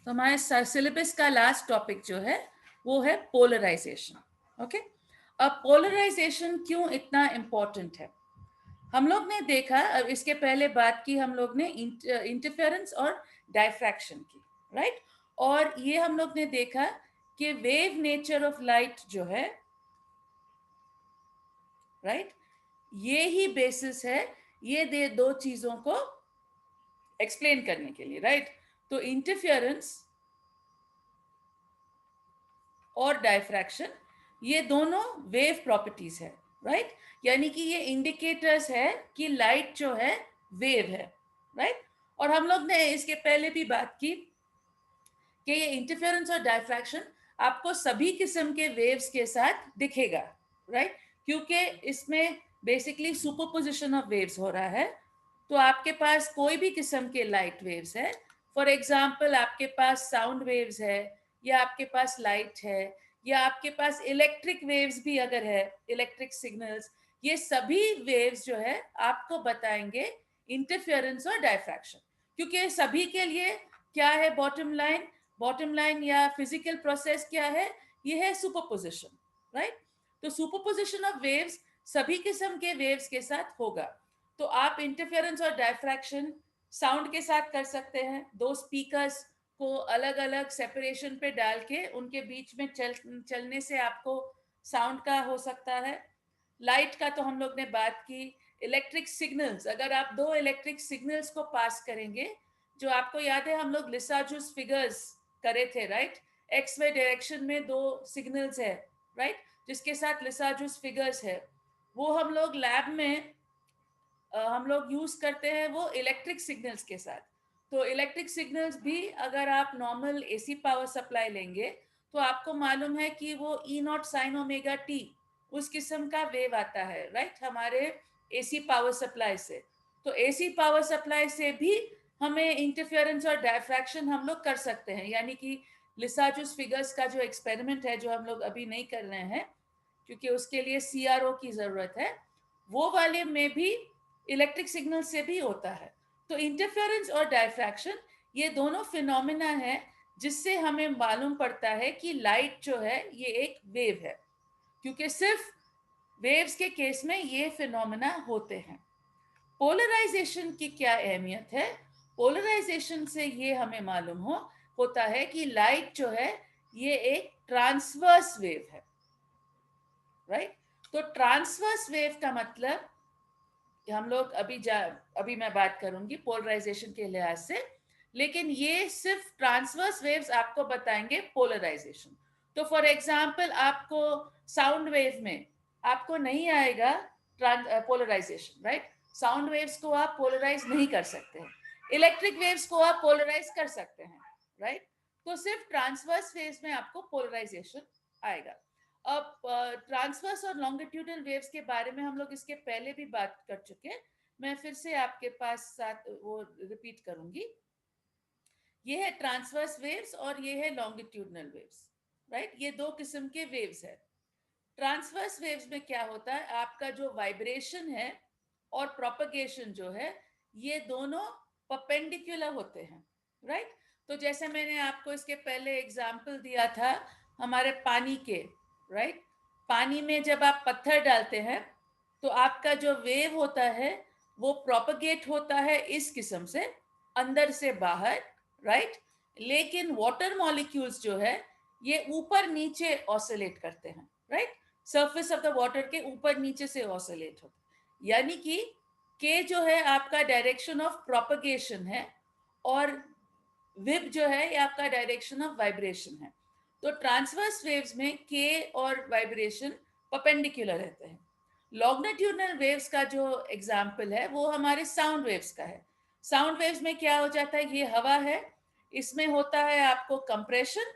तो हमारे सिलेबस का लास्ट टॉपिक जो है वो है पोलराइजेशन। ओके, अब पोलराइजेशन क्यों इतना इम्पोर्टेंट है? हम लोग ने देखा, अब इसके पहले बात की हम लोग ने इंटरफेरेंस और डायफ्रैक्शन की, राइट? और ये हम लोग ने देखा कि वेव नेचर ऑफ लाइट जो है, राइट, ये ही बेसिस है ये दे दो चीजों को एक्सप्लेन करने के लिए, राइट? तो इंटरफेरेंस और डायफ्रैक्शन ये दोनों वेव प्रॉपर्टीज है, राइट? यानी कि ये इंडिकेटर्स है कि लाइट जो है वेव है, राइट? और हम लोग ने इसके पहले भी बात की कि ये इंटरफेरेंस और डायफ्रैक्शन आपको सभी किस्म के वेव्स के साथ दिखेगा, राइट? क्योंकि इसमें बेसिकली सुपरपोजिशन ऑफ वेव्स हो रहा है। तो आपके पास कोई भी किस्म के लाइट वेव्स है, फॉर एग्जांपल आपके पास साउंड वेव्स है, या आपके पास लाइट है, या आपके पास इलेक्ट्रिक वेव्स भी अगर है, इलेक्ट्रिक सिग्नल्स, ये सभी वेव्स जो है आपको बताएंगे इंटरफेरेंस और डायफ्रैक्शन। क्योंकि सभी के लिए क्या है बॉटम लाइन या फिजिकल प्रोसेस क्या है? ये है सुपरपोजिशन, राइट? तो सुपरपोजिशन ऑफ वेव्स सभी किस्म के वेव्स के साथ होगा। तो आप इंटरफेरेंस और डायफ्रैक्शन साउंड के साथ कर सकते हैं। दो स्पीकर्स को अलग अलग सेपरेशन पे डाल के उनके बीच में चलने से आपको साउंड का हो सकता है। लाइट का तो हम लोग ने बात की। इलेक्ट्रिक सिग्नल्स, अगर आप दो इलेक्ट्रिक सिग्नल्स को पास करेंगे, जो आपको याद है हम लोग लिसाजूस फिगर्स करे थे, राइट? एक्स वाई डायरेक्शन में दो सिग्नल्स है, राइट, जिसके साथ लिसाजूस फिगर्स है। वो हम लोग लैब में हम लोग यूज करते हैं वो इलेक्ट्रिक सिग्नल्स के साथ। तो इलेक्ट्रिक सिग्नल्स भी अगर आप नॉर्मल एसी पावर सप्लाई लेंगे तो आपको मालूम है कि वो ई नॉट साइन ओमेगा टी उस किस्म का वेव आता है, राइट, हमारे एसी पावर सप्लाई से। तो एसी पावर सप्लाई से भी हमें इंटरफेरेंस और डायफ्रैक्शन हम लोग कर सकते हैं। यानी कि लिसाजूस फिगर्स का जो एक्सपेरिमेंट है, जो हम लोग अभी नहीं कर रहे हैं क्योंकि उसके लिए सीआरओ की जरूरत है, वो वाले में भी इलेक्ट्रिक सिग्नल से भी होता है। तो इंटरफेरेंस और डायफ्रैक्शन ये दोनों फिनोमिना है जिससे हमें मालूम पड़ता है कि लाइट जो है ये एक वेव है, क्योंकि सिर्फ वेव्स के केस में ये फिनोमिना होते हैं। पोलराइजेशन की क्या अहमियत है? पोलराइजेशन से ये हमें मालूम होता है कि लाइट जो है ये एक ट्रांसवर्स वेव है, राइट? तो ट्रांसवर्स वेव का मतलब हम लोग अभी मैं बात करूंगी पोलराइजेशन के लिहाज से, लेकिन ये सिर्फ ट्रांसवर्स वेव्स आपको बताएंगे पोलराइजेशन। तो फॉर एग्जांपल आपको साउंड वेव में आपको नहीं आएगा पोलराइजेशन, राइट? साउंड वेव्स को आप पोलराइज नहीं कर सकते हैं। इलेक्ट्रिक वेव्स को आप पोलराइज कर सकते हैं, राइट? तो सिर्फ ट्रांसवर्स वेव्स में आपको पोलराइजेशन आएगा। अब ट्रांसवर्स और लॉन्गिट्यूडनल वेव्स के बारे में हम लोग इसके पहले भी बात कर चुके। मैं फिर से आपके पास साथ वो रिपीट करूंगी। ये है ट्रांसवर्स वेव्स और ये है लॉन्गिट्यूडनल वेव्स, राइट? ये दो किस्म के वेव्स है। ट्रांसवर्स वेव्स में क्या होता है, आपका जो वाइब्रेशन है और प्रोपगेशन जो है ये दोनों परपेंडिकुलर होते हैं, राइट? तो जैसे मैंने आपको इसके पहले एग्जांपल दिया था हमारे पानी के, राइट? पानी में जब आप पत्थर डालते हैं तो आपका जो वेव होता है वो प्रोपगेट होता है इस किस्म से अंदर से बाहर, राइट? लेकिन वाटर मॉलिक्यूल्स जो है ये ऊपर नीचे ऑसिलेट करते हैं, right? Surface of the water के ऊपर नीचे से ऑसिलेट होते, यानी कि के जो है आपका डायरेक्शन ऑफ प्रोपगेशन है और विब जो है ये आपका डायरेक्शन ऑफ वाइब्रेशन है। तो ट्रांसवर्स वेव्स में के और वाइब्रेशन परपेंडिकुलर रहते हैं। लॉन्गिट्यूडनल वेव्स का जो एग्जाम्पल है वो हमारे साउंड वेव्स का है। साउंड वेव्स में क्या हो जाता है, ये हवा है, इसमें होता है आपको कंप्रेशन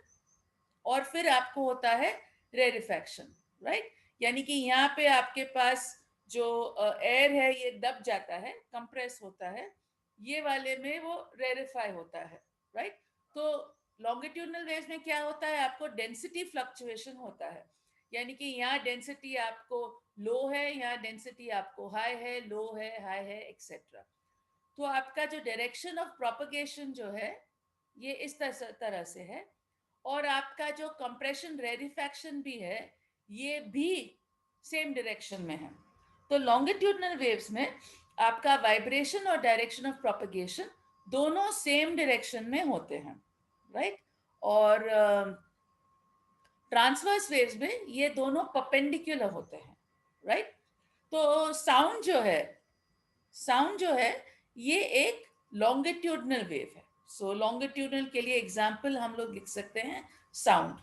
और फिर आपको होता है रेरिफैक्शन, राइट? यानी कि यहाँ पे आपके पास जो एयर है ये दब जाता है, कंप्रेस होता है, ये वाले में वो रेरिफाई होता है, राइट? तो लॉन्गिट्यूडनल वेव्स में क्या होता है, आपको डेंसिटी फ्लक्चुएशन होता है। यानी कि यहाँ डेंसिटी आपको लो है, यहाँ डेंसिटी आपको हाई है, लो है, हाई है, एक्सेट्रा। तो आपका जो डायरेक्शन ऑफ प्रोपगेशन जो है ये इस तरह से है। और आपका जो कंप्रेशन रेरिफैक्शन भी है ये भी सेम डायरेक्शन में है। तो लॉन्गिट्यूडनल वेव्स में आपका वाइब्रेशन और डायरेक्शन ऑफ प्रोपगेशन दोनों सेम डायरेक्शन में होते हैं, राइट। और ट्रांसवर्स वेव्स में ये दोनों परपेंडिकुलर होते हैं, राइट। तो साउंड जो है ये एक लॉन्गिट्यूडनल वेव है। सो लॉन्गिट्यूडनल के लिए एग्जाम्पल हम लोग लिख सकते हैं साउंड।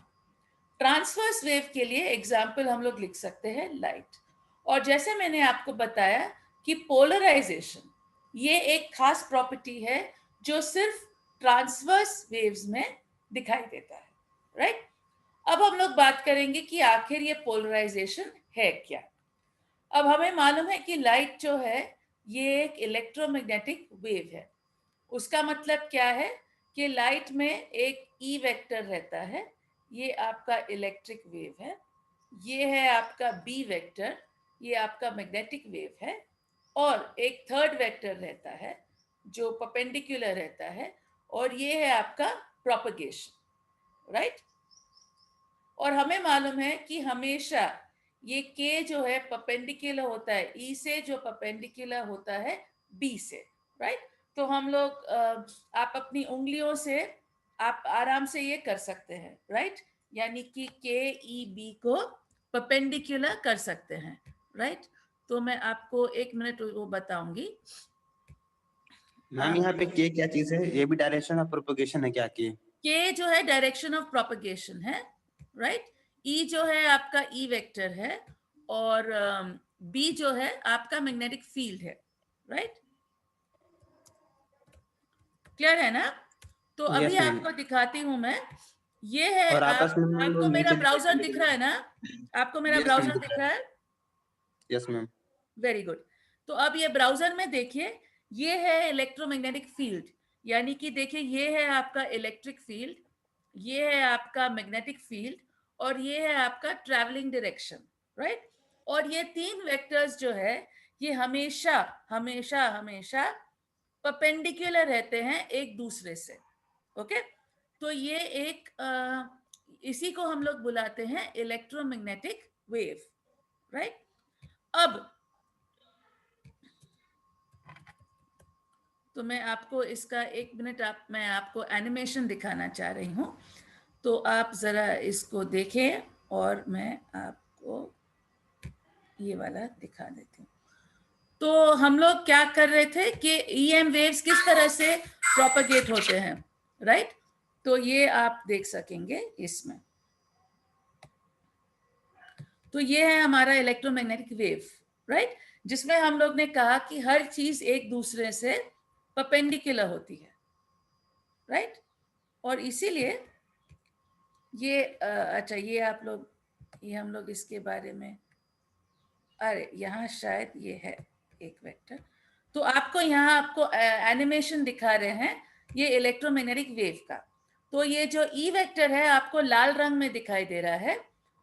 ट्रांसवर्स वेव के लिए एग्जाम्पल हम लोग लिख सकते हैं लाइट। और जैसे मैंने आपको बताया कि पोलराइजेशन ये एक खास प्रॉपर्टी है जो सिर्फ ट्रांसवर्स वेव्स में दिखाई देता है, राइट। अब हम लोग बात करेंगे कि आखिर ये पोलराइजेशन है क्या। अब हमें मालूम है कि लाइट जो है ये एक इलेक्ट्रोमैग्नेटिक वेव है। उसका मतलब क्या है कि लाइट में एक ई वेक्टर रहता है, ये आपका इलेक्ट्रिक वेव है। ये है आपका बी वेक्टर, ये आपका मैग्नेटिक वेव है। और एक थर्ड वेक्टर रहता है जो परपेंडिकुलर रहता है, और ये है आपका प्रोपगेशन, राइट। और हमें मालूम है कि हमेशा ये के जो है परपेंडिकुलर होता है ई से, जो परपेंडिकुलर होता है बी से, राइट। तो हम लोग आप अपनी उंगलियों से आप आराम से ये कर सकते हैं, राइट। यानी कि के ई बी को परपेंडिकुलर कर सकते हैं, राइट। तो मैं आपको एक मिनट वो बताऊंगी। मैम यहाँ पे के क्या चीज है? ये भी डायरेक्शन ऑफ प्रोपगेशन है क्या? के जो है डायरेक्शन ऑफ प्रोपगेशन है, राइट। ई जो है आपका ई वेक्टर है, और बी जो है आपका मैग्नेटिक फील्ड है, राइट। क्लियर है ना? तो अभी यस मैम। आपको दिखाती हूं मैं। ये है और आपस में हम आपको लोग मेरा नीचे ब्राउजर दिख रहा है ना? आपको मेरा यस मैम ब्राउजर दिख दिख रहा रहा है। है? Yes ma'am. Very good. तो अब ये ब्राउजर में देखिए, ये है इलेक्ट्रोमैग्नेटिक फील्ड। यानी कि देखिए ये है आपका इलेक्ट्रिक फील्ड, ये है आपका मैग्नेटिक फील्ड, और ये है आपका ट्रैवलिंग डायरेक्शन, राइट। और ये तीन वेक्टर्स जो है ये हमेशा हमेशा हमेशा परपेंडिकुलर रहते हैं एक दूसरे से, ओके। तो ये एक इसी को हम लोग बुलाते हैं इलेक्ट्रोमैग्नेटिक वेव, राइट। अब तो मैं आपको इसका एक मिनट मैं आपको एनिमेशन दिखाना चाह रही हूँ, तो आप जरा इसको देखें और मैं आपको ये वाला दिखा देती हूँ। तो हम लोग क्या कर रहे थे कि ईएम वेव्स किस तरह से प्रोपगेट होते हैं, राइट। तो ये आप देख सकेंगे इसमें। तो ये है हमारा इलेक्ट्रोमैग्नेटिक वेव, राइट, जिसमें हम लोग ने कहा कि हर चीज एक दूसरे से परपेंडिकुलर होती है, राइट। और इसीलिए ये अच्छा, ये आप लोग, ये हम लोग इसके बारे में, अरे यहाँ शायद ये है एक वेक्टर। तो आपको यहाँ आपको एनिमेशन दिखा रहे हैं ये इलेक्ट्रोमैग्नेटिक वेव का। तो ये जो ई वेक्टर है आपको लाल रंग में दिखाई दे रहा है,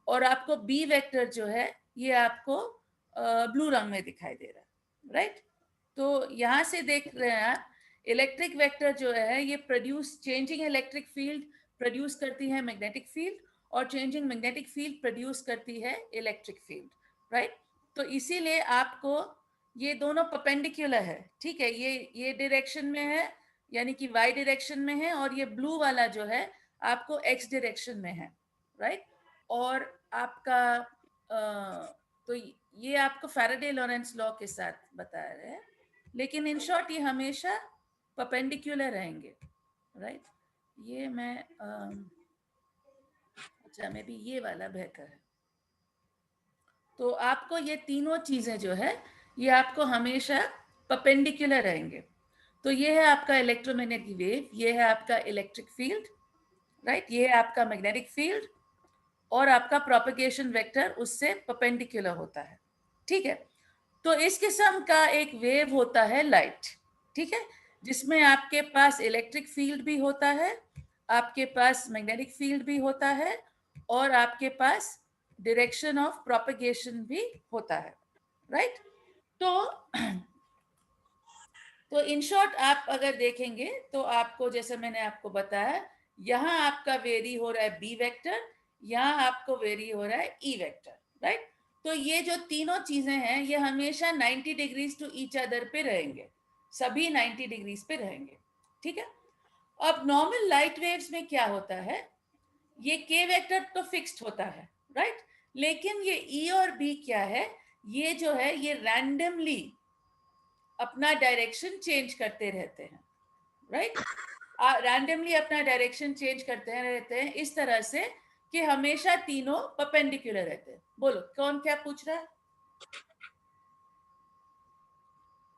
और आपको बी वेक्टर जो है ये आपको ब्लू रंग में दिखाई दे रहा है, राइट। तो यहाँ से देख रहे हैं आप, इलेक्ट्रिक वेक्टर जो है ये produce changing electric field produce करती है मैग्नेटिक फील्ड, और चेंजिंग मैग्नेटिक फील्ड प्रोड्यूस करती है इलेक्ट्रिक फील्ड, राइट। तो इसीलिए आपको ये दोनों परपेंडिकुलर है, ठीक है। ये डायरेक्शन में है, यानी कि वाई डायरेक्शन में है, और ये ब्लू वाला जो है आपको एक्स डायरेक्शन में है, राइट। और आपका तो ये आपको फैराडे लॉरेंस लॉ के साथ बता रहे हैं, लेकिन इन शॉर्ट ये हमेशा परपेंडिकुलर रहेंगे, राइट। ये मैं अच्छा, मे बी ये वाला बेहतर है। तो आपको ये तीनों चीजें जो है ये आपको हमेशा परपेंडिकुलर रहेंगे। तो ये है आपका इलेक्ट्रोमैग्नेटिक वेव, ये है आपका इलेक्ट्रिक फील्ड, राइट, ये है आपका मैग्नेटिक फील्ड, और आपका प्रोपगेशन वेक्टर उससे परपेंडिकुलर होता है, ठीक है। तो इस किस्म का एक वेव होता है लाइट, ठीक है, जिसमें आपके पास इलेक्ट्रिक फील्ड भी होता है, आपके पास मैग्नेटिक फील्ड भी होता है, और आपके पास डायरेक्शन ऑफ प्रोपगेशन भी होता है, राइट। तो तो इन शॉर्ट आप अगर देखेंगे तो आपको, जैसे मैंने आपको बताया, यहाँ आपका वेरी हो रहा है बी वेक्टर, यहाँ आपको वेरी हो रहा है ई वेक्टर, राइट। तो ये जो तीनों चीजें हैं ये हमेशा 90 डिग्रीज टू ईच अदर पे रहेंगे, सभी 90 डिग्रीज पे रहेंगे, ठीक है। अब नॉर्मल लाइट वेव्स में क्या होता है, ये के वेक्टर तो फिक्स्ड होता है, राइट, लेकिन ये ई और बी क्या है, ये जो है ये रैंडमली अपना डायरेक्शन चेंज करते रहते हैं, राइट। रैंडमली अपना डायरेक्शन चेंज करते रहते हैं इस तरह से कि हमेशा तीनों परपेंडिकुलर रहते हैं। बोलो कौन क्या पूछ रहा है,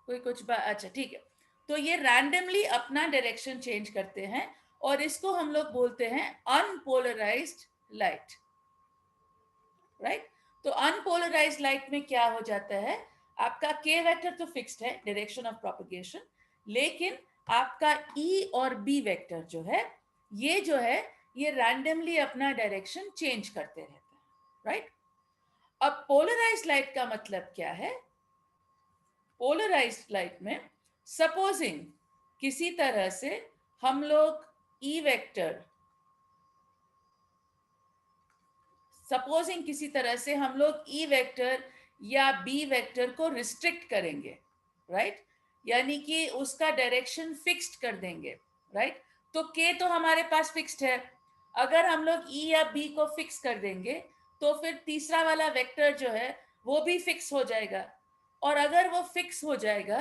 कोई कुछ बात? अच्छा ठीक है। तो ये रैंडमली अपना डायरेक्शन चेंज करते हैं और इसको हम लोग बोलते हैं अनपोलराइज्ड लाइट, राइट। तो अनपोलराइज्ड लाइट में क्या हो जाता है, आपका के वेक्टर तो फिक्स्ड है, डायरेक्शन ऑफ प्रोपगेशन, लेकिन आपका ई और बी वेक्टर जो है ये जो है ये रैंडमली अपना डायरेक्शन चेंज करते रहते हैं, राइट। अब पोलराइज्ड लाइट का मतलब क्या है, पोलराइज्ड लाइट में सपोजिंग किसी तरह से हम लोग ई वेक्टर, सपोजिंग किसी तरह से हम लोग ई वेक्टर या बी वेक्टर को रिस्ट्रिक्ट करेंगे, राइट, यानी कि उसका डायरेक्शन फिक्स्ड कर देंगे, राइट। तो के तो हमारे पास फिक्स्ड है, अगर हम लोग ई या बी को फिक्स कर देंगे तो फिर तीसरा वाला वेक्टर जो है वो भी फिक्स हो जाएगा, और अगर वो फिक्स हो जाएगा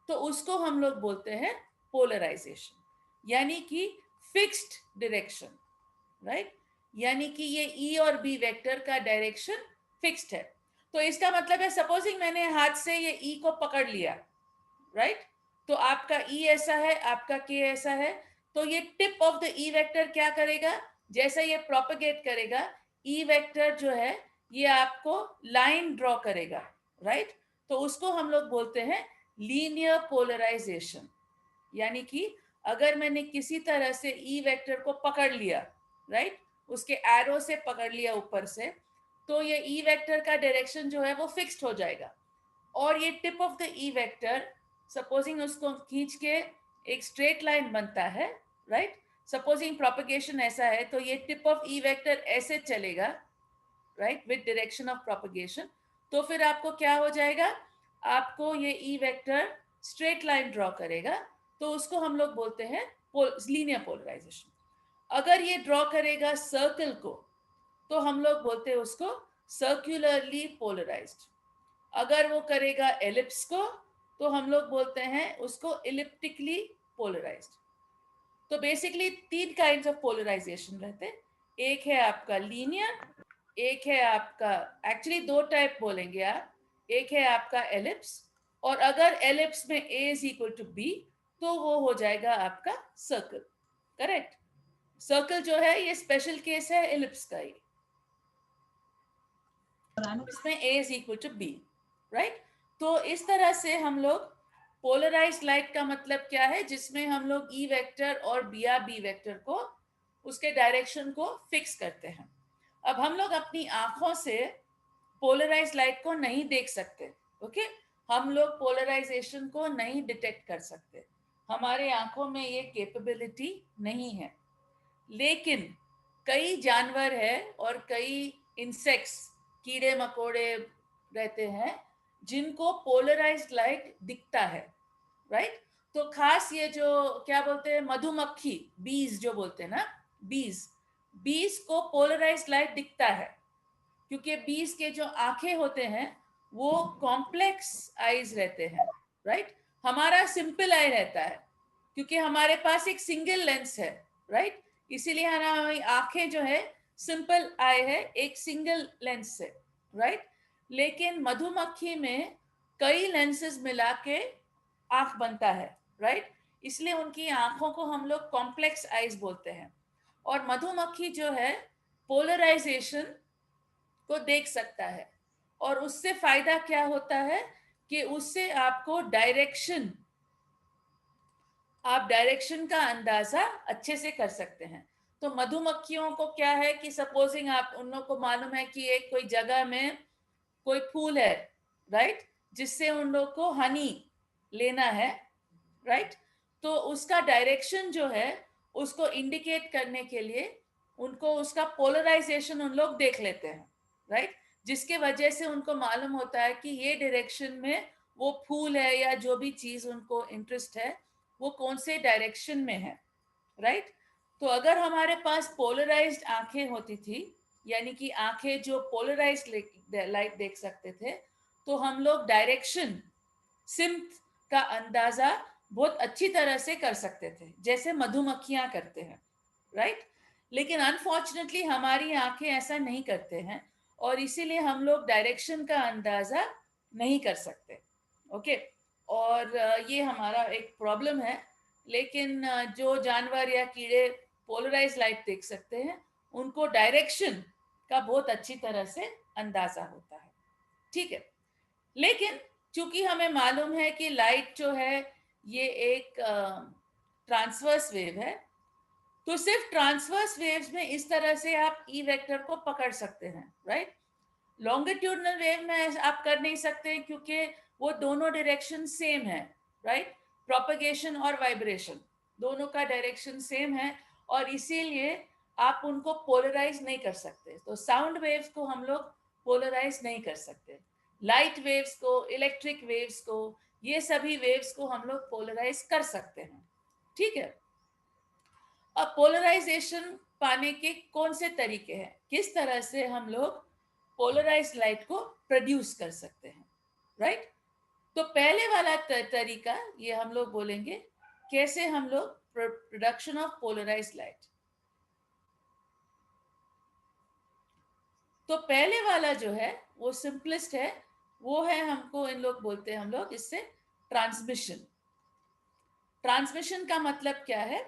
तो उसको हम लोग बोलते हैं पोलराइजेशन, यानी कि फिक्स्ड डायरेक्शन, राइट, यानी कि ये ई और बी वेक्टर का डायरेक्शन फिक्स्ड है। तो इसका मतलब है सपोजिंग मैंने हाथ से ये ई को पकड़ लिया, राइट, तो आपका ई ऐसा है, आपका के ऐसा है, तो ये tip of the E vector क्या करेगा, जैसे ये प्रोपगेट करेगा ई वेक्टर जो है ये आपको लाइन ड्रॉ करेगा, राइट। तो उसको हम लोग बोलते हैं लीनियर पोलराइजेशन, यानी कि अगर मैंने किसी तरह से ई वेक्टर को पकड़ लिया, राइट, उसके एरो से पकड़ लिया ऊपर से, तो ये ई वेक्टर का डायरेक्शन जो है वो फिक्स्ड हो जाएगा, और ये tip of the E vector supposing उसको खींच के एक स्ट्रेट लाइन बनता है, राइट। सपोजिंग प्रोपगेशन ऐसा है तो ये टिप ऑफ ई वेक्टर ऐसे चलेगा, right, with direction of propagation, तो फिर आपको क्या हो जाएगा, आपको ये E vector straight line draw करेगा, तो उसको हम लोग बोलते हैं लीनियर पोलराइजेशन। अगर ये ड्रॉ करेगा सर्कल को तो हम लोग बोलते हैं उसको सर्कुलरली पोलराइज्ड, अगर वो करेगा एलिप्स को तो हम लोग बोलते हैं उसको इलिप्टिकली पोलराइज्ड। तो बेसिकली तीन काइंड्स ऑफ पोलराइजेशन रहते हैं, एक है आपका लीनियर, एक है आपका, एक्चुअली दो टाइप बोलेंगे आप, एक है आपका एलिप्स, और अगर एलिप्स में a is equal to B तो वो हो जाएगा आपका सर्कल, करेक्ट। सर्कल जो है ये स्पेशल केस है एलिप्स का ही, इसमें a is equal to B, right. तो इस तरह से हम लोग पोलराइज्ड लाइट का मतलब क्या है, जिसमें हम लोग ई वेक्टर और बी वेक्टर को उसके डायरेक्शन को फिक्स करते हैं। अब हम लोग अपनी आंखों से पोलराइज्ड लाइट को नहीं देख सकते, ओके, हम लोग पोलराइजेशन को नहीं डिटेक्ट कर सकते, हमारे आंखों में ये कैपेबिलिटी नहीं है, लेकिन कई जानवर है और कई इंसेक्ट्स, कीड़े मकोड़े रहते हैं जिनको पोलराइज्ड लाइट दिखता है, राइट। तो खास ये जो क्या बोलते हैं मधुमक्खी, बीज जो बोलते हैं ना, बीज, बीज को पोलराइज्ड लाइट दिखता है, क्योंकि बीज के जो आंखें होते हैं वो कॉम्प्लेक्स आईज रहते हैं, राइट। हमारा सिंपल आई रहता है क्योंकि हमारे पास एक सिंगल लेंस है, राइट, इसीलिए हमारी आंखें जो है सिंपल आई है एक सिंगल लेंस से, राइट। लेकिन मधुमक्खी में कई लेंसेज मिला के आंख बनता है, राइट, इसलिए उनकी आंखों को हम लोग कॉम्प्लेक्स आईज बोलते हैं। और मधुमक्खी जो है पोलराइजेशन को देख सकता है, और उससे फायदा क्या होता है कि उससे आपको डायरेक्शन, आप डायरेक्शन का अंदाजा अच्छे से कर सकते हैं। तो मधुमक्खियों को क्या है कि सपोजिंग आप उन लोगों को मालूम है कि एक कोई जगह में कोई फूल है, राइट, जिससे उन लोग को हनी लेना है, राइट? तो उसका डायरेक्शन जो है उसको इंडिकेट करने के लिए उनको उसका पोलराइजेशन उन लोग देख लेते हैं, राइट? जिसके वजह से उनको मालूम होता है कि ये डायरेक्शन में वो फूल है या जो भी चीज उनको इंटरेस्ट है वो कौन से डायरेक्शन में है, राइट? तो अगर हमारे पास पोलराइज्ड आंखें होती थी, यानी कि आंखें जो पोलराइज्ड लाइट देख सकते थे, तो हम लोग डायरेक्शन सिम्त का अंदाजा बहुत अच्छी तरह से कर सकते थे, जैसे मधुमक्खियां करते हैं, राइट? लेकिन अनफॉर्चुनेटली हमारी आंखें ऐसा नहीं करते हैं और इसीलिए हम लोग डायरेक्शन का अंदाजा नहीं कर सकते, ओके? और ये हमारा एक प्रॉब्लम है। लेकिन जो जानवर या कीड़े पोलराइज लाइट देख सकते हैं उनको डायरेक्शन का बहुत अच्छी तरह से अंदाजा होता है, ठीक है? लेकिन चूंकि हमें मालूम है कि लाइट जो है ये एक ट्रांसवर्स वेव है, तो सिर्फ ट्रांसवर्स वेव्स में इस तरह से आप ई वेक्टर को पकड़ सकते हैं, राइट? लॉन्गिट्यूडनल वेव में आप कर नहीं सकते क्योंकि वो दोनों डायरेक्शन सेम है, राइट? प्रोपगेशन और वाइब्रेशन दोनों का डायरेक्शन सेम है और इसीलिए आप उनको पोलराइज नहीं कर सकते। तो साउंड वेव्स को हम लोग पोलराइज नहीं कर सकते, लाइट वेव्स को, इलेक्ट्रिक वेव्स को, ये सभी वेव्स को हम लोग पोलराइज कर सकते हैं, ठीक है? अब पोलराइजेशन पाने के कौन से तरीके हैं, किस तरह से हम लोग पोलराइज लाइट को प्रोड्यूस कर सकते हैं, राइट? तो पहले वाला तरीका ये हम लोग बोलेंगे कैसे हम लोग प्रोडक्शन ऑफ पोलराइज लाइट। तो पहले वाला जो है वो सिंपलेस्ट है, वो है हमको इन लोग बोलते हैं हम लोग इससे ट्रांसमिशन। ट्रांसमिशन का मतलब क्या है?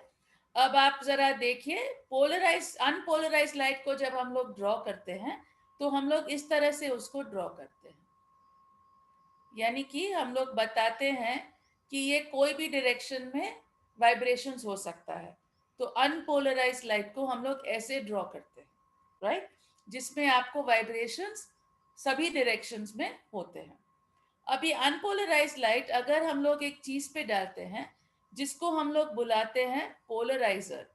अब आप जरा देखिए, पोलराइज अनपोलराइज लाइट को जब हम लोग ड्रॉ करते हैं तो हम लोग इस तरह से उसको ड्रॉ करते हैं, यानी कि हम लोग बताते हैं कि ये कोई भी डायरेक्शन में वाइब्रेशंस हो सकता है। तो अनपोलराइज लाइट को हम लोग ऐसे ड्रॉ करते हैं, राइट? जिसमें आपको वाइब्रेशंस सभी डायरेक्शंस में होते हैं। अब ये अनपोलराइज लाइट अगर हम लोग एक चीज पे डालते हैं जिसको हम लोग बुलाते हैं पोलराइजर,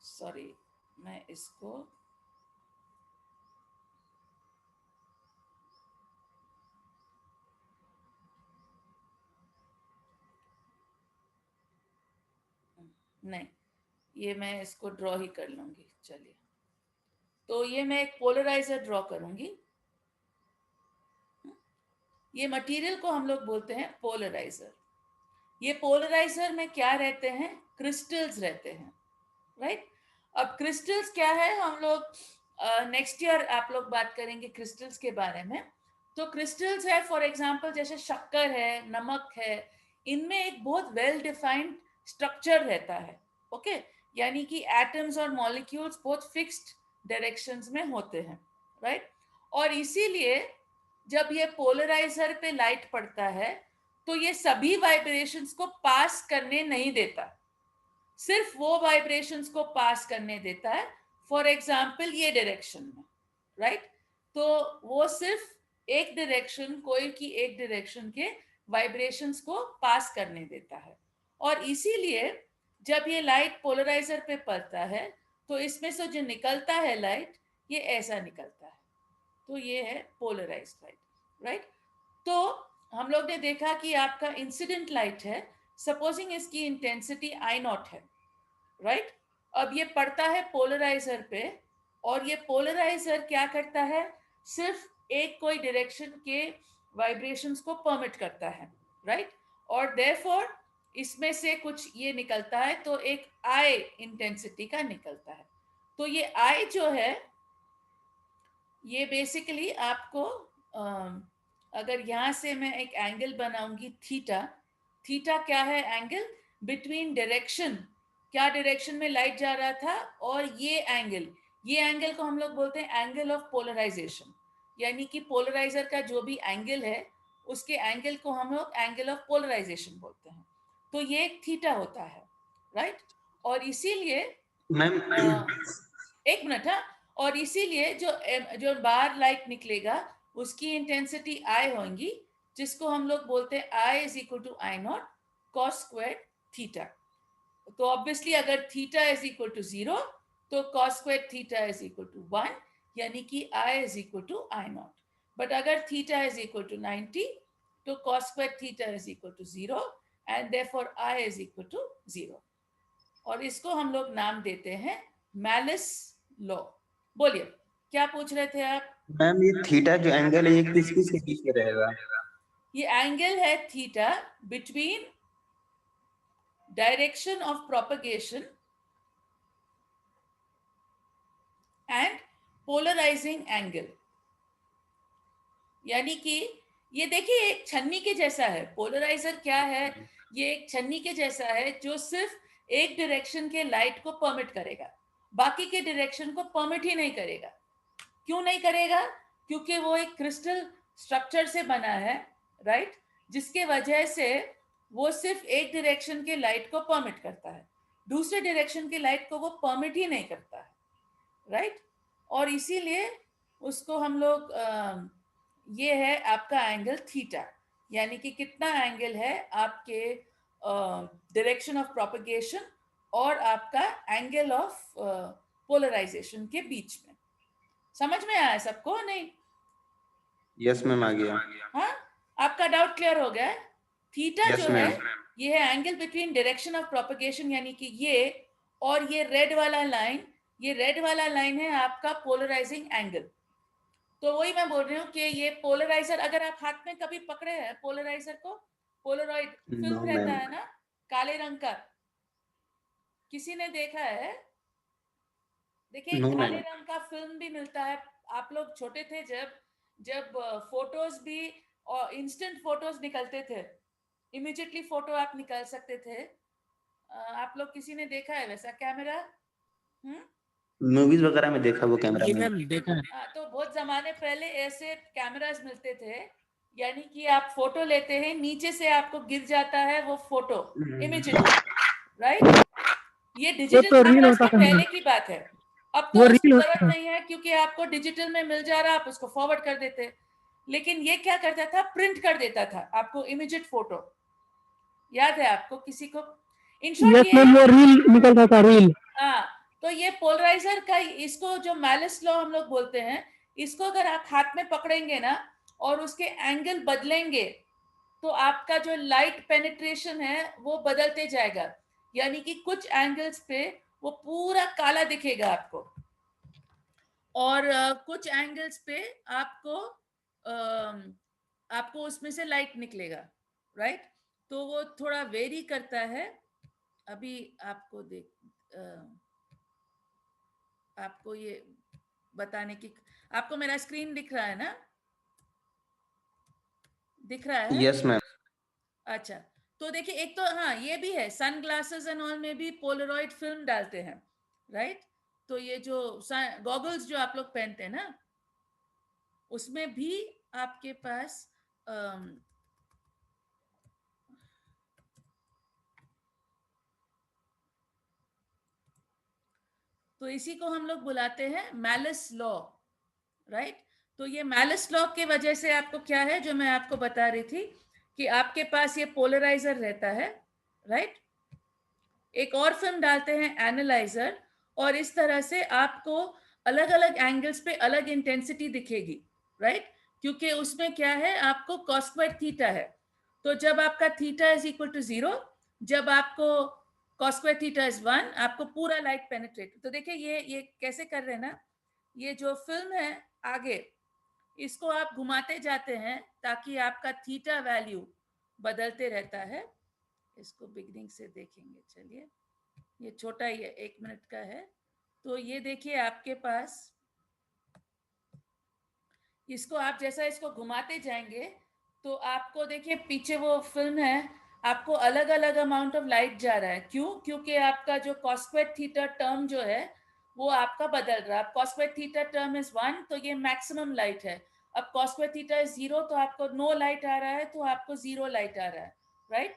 सॉरी मैं इसको नहीं, ये मैं इसको ड्रॉ ही कर लूंगी, चलिए। तो ये मैं एक पोलराइजर ड्रॉ करूंगी। ये मटेरियल को हम लोग बोलते हैं पोलराइजर। ये पोलराइजर में क्या रहते हैं? क्रिस्टल्स रहते हैं, राइट? अब क्रिस्टल्स क्या है, हम लोग नेक्स्ट ईयर आप लोग बात करेंगे क्रिस्टल्स के बारे में। तो क्रिस्टल्स है फॉर एग्जांपल जैसे शक्कर है, नमक है, इनमें एक बहुत वेल डिफाइंड स्ट्रक्चर रहता है, ओके? यानी कि एटम्स और मॉलिक्यूल्स बहुत फिक्स्ड डायरेक्शंस में होते हैं, राइट? और इसीलिए जब ये पोलराइजर पे लाइट पड़ता है तो ये सभी वाइब्रेशंस को पास करने नहीं देता, सिर्फ वो वाइब्रेशंस को पास करने देता है। फॉर एग्जाम्पल ये डायरेक्शन में, राइट? तो वो सिर्फ एक डायरेक्शन, कोई की एक डायरेक्शन के वाइब्रेशंस को पास करने देता है। और इसीलिए जब ये लाइट पोलराइजर पे पड़ता है तो इसमें से जो निकलता है लाइट, ये ऐसा निकलता है। तो ये है पोलराइज्ड लाइट, राइट? तो हम लोग ने देखा कि आपका इंसिडेंट लाइट है, सपोजिंग इसकी इंटेंसिटी आई नॉट है, राइट? अब ये पड़ता है पोलराइजर पे और ये पोलराइजर क्या करता है? सिर्फ एक कोई डायरेक्शन के वाइब्रेशंस को परमिट करता है, राइट? और देयरफॉर इसमें से कुछ ये निकलता है, तो एक आई इंटेंसिटी का निकलता है। तो ये आई जो है ये बेसिकली आपको अगर यहाँ से मैं एक एंगल बनाऊंगी थीटा, थीटा क्या है? एंगल बिटवीन डायरेक्शन, क्या डायरेक्शन में लाइट जा रहा था, और ये एंगल को हम लोग बोलते हैं एंगल ऑफ पोलराइजेशन। यानी कि पोलराइजर का जो भी एंगल है उसके एंगल को हम लोग एंगल ऑफ पोलराइजेशन बोलते हैं। तो ये एक थीटा होता है, राइट? और इसीलिए मैम एक मिनट, हाँ, और इसीलिए जो जो बाहर लाइट निकलेगा उसकी इंटेंसिटी आई होगी, जिसको हम लोग बोलते हैं I is equal to I naught cos square theta. तो ऑब्वियसली अगर थीटा इज इक्वल टू 0 तो cos square theta is equal to 1, यानी कि I is equal to I naught. But अगर थीटा इज इक्वल टू 90 तो cos square theta is equal to 0 and therefore I is equal to 0। और इसको हम लोग नाम देते हैं मैलिस लॉ। बोलिए क्या पूछ रहे थे आप? मैम ये थीटा जो एंगल है ये किस किस के बीच में रहेगा? ये एंगल है theta between direction of propagation and polarising angle. यानी कि ये देखिए एक छन्नी के जैसा है। पोलराइजर क्या है? ये एक छन्नी के जैसा है जो सिर्फ एक डायरेक्शन के लाइट को परमिट करेगा, बाकी के डायरेक्शन को परमिट ही नहीं करेगा। क्यों नहीं करेगा? क्योंकि वो एक क्रिस्टल स्ट्रक्चर से बना है, राइट, जिसके वजह से वो सिर्फ एक डायरेक्शन के लाइट को परमिट करता है, दूसरे डायरेक्शन के लाइट को वो परमिट ही नहीं करता है, राइट। और इसीलिए उसको हम लोग ये है आपका एंगल थीटा, यानी कि कितना एंगल है आपके डायरेक्शन ऑफ प्रोपगेशन और आपका एंगल ऑफ पोलराइजेशन के बीच में। समझ में आया सबको? नहीं? यस मैम आ गया। हाँ, आपका डाउट क्लियर हो गया? थीटा यस जो है मैम। ये है angle between direction of propagation, यानी कि ये और ये रेड वाला लाइन, ये रेड वाला लाइन है आपका पोलराइजिंग एंगल। तो वही मैं बोल रही हूँ कि ये पोलराइजर अगर आप हाथ में कभी पकड़े हैं पोलराइजर को, पोलरॉइड नो फिल्म रहता मैम। है ना काले रंग का, किसी ने देखा है? देखिए नो काले मैम। रंग का फिल्म भी मिलता है। आप लोग छोटे थे जब जब फोटोज भी और इंस्टेंट फोटोज निकलते थे, इमीडिएटली फोटो आप निकाल सकते थे। आप लोग किसी ने देखा है वैसा कैमरा? मूवीज वगैरह में देखा वो कैमरा जी में। मैम देखा है। हाँ, तो बहुत जमाने पहले ऐसे कैमरास मिलते थे, यानी कि आप फोटो लेते हैं, नीचे से आपको गिर जाता है वो फोटो इमीडिएटली, राइट। ये वो डिजिटल तो रील कैमरास होता के था मैम, पहले की बात है। अब तो वो उसकी रील होता जरूरत था। नहीं है क्योंकि आपको डिजिटल में मिल जा रहा है, आप उसको फॉरवर्ड कर देते। लेकिन ये क्या करता था? प्रिंट कर देता था आपको इमीडिएट फोटो। याद है आपको किसी को? इन शॉर्ट यस ये मैम, है। वो रील निकलता था, रील। हाँ, तो ये पोलराइजर का, इसको जो मैलिस लॉ हम लोग बोलते हैं, इसको अगर आप हाथ में पकड़ेंगे ना और उसके एंगल बदलेंगे तो आपका जो लाइट पेनिट्रेशन है वो बदलते जाएगा। यानी कि कुछ एंगल्स पे वो पूरा काला दिखेगा आपको, और कुछ एंगल्स पे आपको आपको उसमें से लाइट निकलेगा, राइट। तो वो थोड़ा वेरी करता है। अभी आपको आपको ये बताने की, आपको मेरा स्क्रीन दिख रहा है ना? दिख रहा है? Yes ma'am. अच्छा, तो देखिए एक तो हाँ ये भी है, सन ग्लासेस एंड ऑल में भी पोलरॉइड फिल्म डालते हैं, राइट। तो ये जो गॉगल्स जो आप लोग पहनते हैं ना, उसमें भी आपके पास तो इसी को हम लोग बुलाते हैं मैलिस लॉ, राइट। तो ये मैलिस लॉ के वजह से आपको क्या है जो मैं आपको बता रही थी कि आपके पास ये पोलराइजर रहता है, राइट। एक और फिल्म डालते हैं एनालाइजर, और इस तरह से आपको अलग अलग एंगल्स पे अलग इंटेंसिटी दिखेगी, राइट। क्योंकि उसमें क्या है, आपको कॉस स्क्वायर थीटा है। तो जब आपका थीटा इज इक्वल टू 0, जब आपको कॉस स्क्वायर थीटा इज 1, आपको पूरा लाइट पेनिट्रेट। तो देखिए ये कैसे कर रहे हैं ना, ये जो फिल्म है आगे, इसको आप घुमाते जाते हैं ताकि आपका थीटा वैल्यू बदलते रहता है। इसको बिगनिंग से देखेंगे, चलिए। ये छोटा ही है, 1 मिनट का है। तो ये देखिए आपके पास, इसको आप जैसा इसको घुमाते जाएंगे तो आपको देखिए पीछे वो फिल्म है, आपको अलग अलग अमाउंट ऑफ लाइट जा रहा है। क्यों? क्योंकि आपका जो कॉस स्क्वायर थीटा टर्म जो है वो आपका बदल रहा है। अब cos square theta term is 1, तो ये मैक्सिमम लाइट है। अब कॉस स्क्वायर थीटा इज 0, तो आपको नो लाइट आ रहा है, तो आपको 0 लाइट आ रहा है, राइट।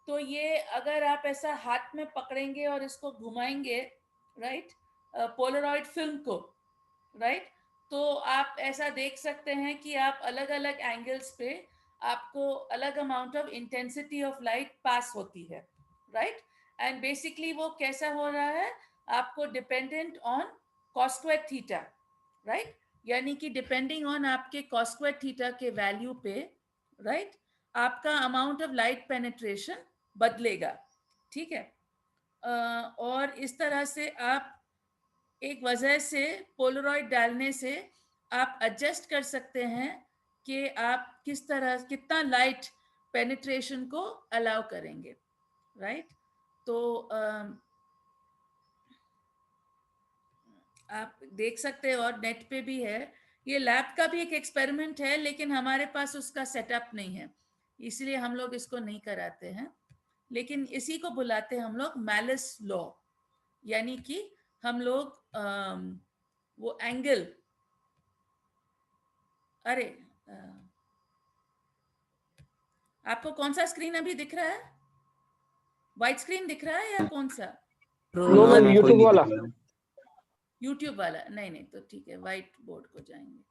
तो ये अगर आप ऐसा हाथ में पकड़ेंगे और इसको घुमाएंगे, राइट, पोलरॉइड फिल्म को, राइट, तो आप ऐसा देख सकते हैं कि आप अलग अलग एंगल्स पे आपको अलग amount of intensity of light pass होती है, राइट? एंड बेसिकली वो कैसा हो रहा है, आपको dependent on cos square theta, right? यानी कि डिपेंडिंग ऑन आपके cos स्क्वायर थीटा के वैल्यू पे, राइट, आपका अमाउंट ऑफ लाइट पेनिट्रेशन बदलेगा, ठीक है? और इस तरह से आप एक वजह से पोलराइड डालने से आप एडजस्ट कर सकते हैं कि आप किस तरह कितना लाइट पेनिट्रेशन को अलाउ करेंगे, राइट? तो आप देख सकते हैं और नेट पे भी है, ये लैब का भी एक एक्सपेरिमेंट है, लेकिन हमारे पास उसका सेटअप नहीं है, इसलिए हम लोग इसको नहीं कराते हैं। लेकिन इसी को बुलाते हैं हम लोग मैलिस लॉ, यानी कि हम लोग वो एंगल, अरे आपको कौन सा स्क्रीन अभी दिख रहा है? व्हाइट स्क्रीन दिख रहा है या कौन सा? नो मैम, यूट्यूब वाला। यूट्यूब वाला नहीं, नहीं तो ठीक है, व्हाइट बोर्ड को जाएंगे,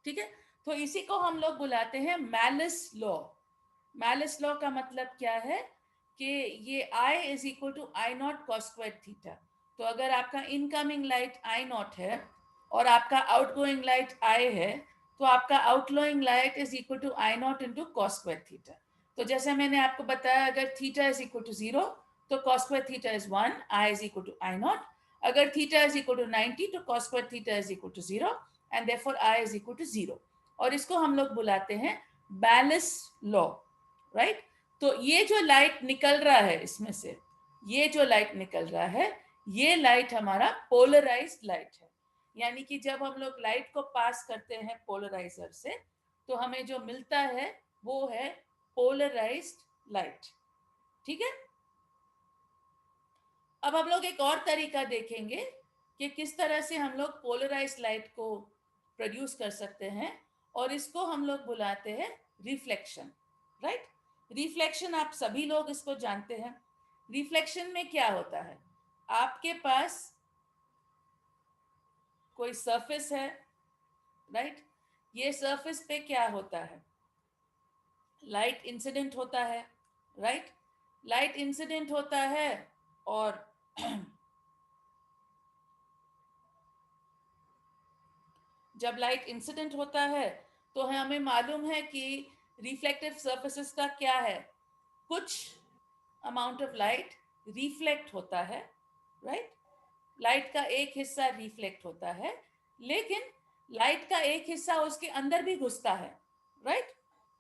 ठीक है? तो इसी को हम लोग बुलाते हैं मैलिस लॉ। मैलिस लॉ का मतलब क्या है कि ये I is equal to I naught cos square theta. तो अगर आपका इनकमिंग लाइट आई नॉट है और आपका आउटगोइंग लाइट I है, तो आपका outgoing light is equal to I naught into cos square theta. तो जैसे मैंने आपको बताया, अगर थीटा इज इक्वल टू 0 तो cos square theta is 1, I is equal to I naught. अगर थीटा इज इक्वल टू 90 तो cos square theta is equal to 0 and therefore I is equal to 0। और इसको हम लोग बुलाते हैं मैलिस लॉ, राइट? तो ये जो लाइट निकल रहा है इसमें से, ये जो लाइट निकल रहा है, ये लाइट हमारा पोलराइज्ड लाइट है। यानी कि जब हम लोग लाइट को पास करते हैं पोलराइजर से, तो हमें जो मिलता है वो है पोलराइज्ड लाइट, ठीक है? अब हम लोग एक और तरीका देखेंगे कि किस तरह से हम लोग पोलराइज्ड लाइट को प्रोड्यूस कर सकते हैं, और इसको हम लोग बुलाते हैं रिफ्लेक्शन, राइट? रिफ्लेक्शन आप सभी लोग इसको जानते हैं। रिफ्लेक्शन में क्या होता है, आपके पास कोई सरफेस है, राइट? ये सरफेस पे क्या होता है, लाइट इंसिडेंट होता है, राइट? लाइट इंसिडेंट होता है और जब लाइट इंसिडेंट होता है तो हमें मालूम है कि रिफ्लेक्टिव सरफेसेस का क्या है, कुछ अमाउंट ऑफ लाइट रिफ्लेक्ट होता है, राइट? लाइट का एक हिस्सा रिफ्लेक्ट होता है, लेकिन लाइट का एक हिस्सा उसके अंदर भी घुसता है, राइट?